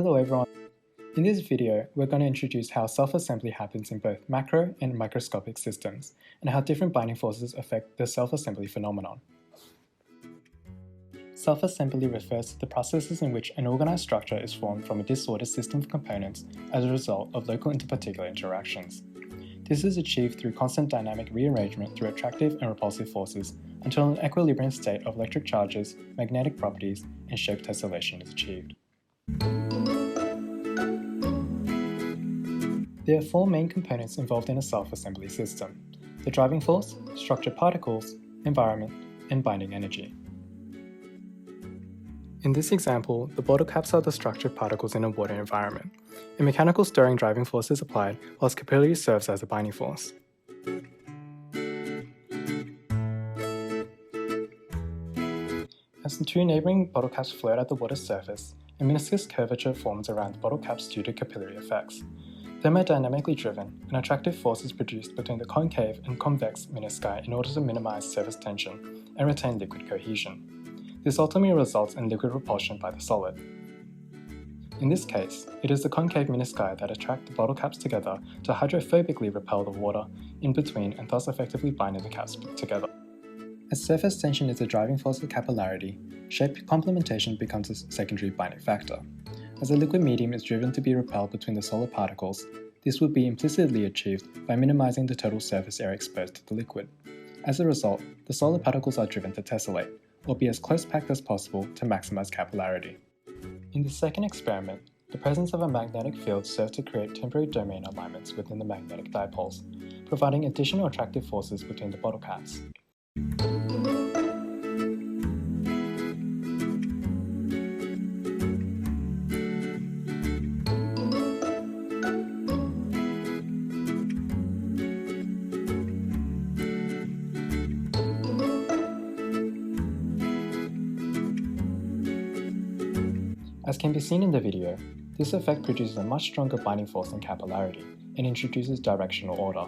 hello everyone. In this video, we're going to introduce how self-assembly happens in both macro and microscopic systems, and how different binding forces affect the self-assembly phenomenon. Self-assembly refers to the processes in which an organized structure is formed from a disordered system of components as a result of local interparticular interactions. This is achieved through constant dynamic rearrangement through attractive and repulsive forces until an equilibrium state of electric charges, magnetic properties, and shape tessellation is achieved. There are four main components involved in a self-assembly system: the driving force, structured particles, environment, and binding energy. In this example, the bottle caps are the structured particles in a water environment. A mechanical stirring driving force is applied, whilst capillary serves as a binding force. As the two neighbouring bottle caps float at the water's surface, a meniscus curvature forms around the bottle caps due to capillary effects. Thermodynamically driven, an attractive force is produced between the concave and convex menisci in order to minimize surface tension and retain liquid cohesion. This ultimately results in liquid repulsion by the solid. In this case, it is the concave menisci that attract the bottle caps together to hydrophobically repel the water in between and thus effectively binding the caps together. As surface tension is the driving force of capillarity, shape complementation becomes a secondary binding factor. As the liquid medium is driven to be repelled between the solid particles, this would be implicitly achieved by minimizing the total surface area exposed to the liquid. As a result, the solid particles are driven to tessellate, or be as close packed as possible to maximize capillarity. In the second experiment, the presence of a magnetic field served to create temporary domain alignments within the magnetic dipoles, providing additional attractive forces between the bottle caps. As can be seen in the video, this effect produces a much stronger binding force than capillarity and introduces directional order.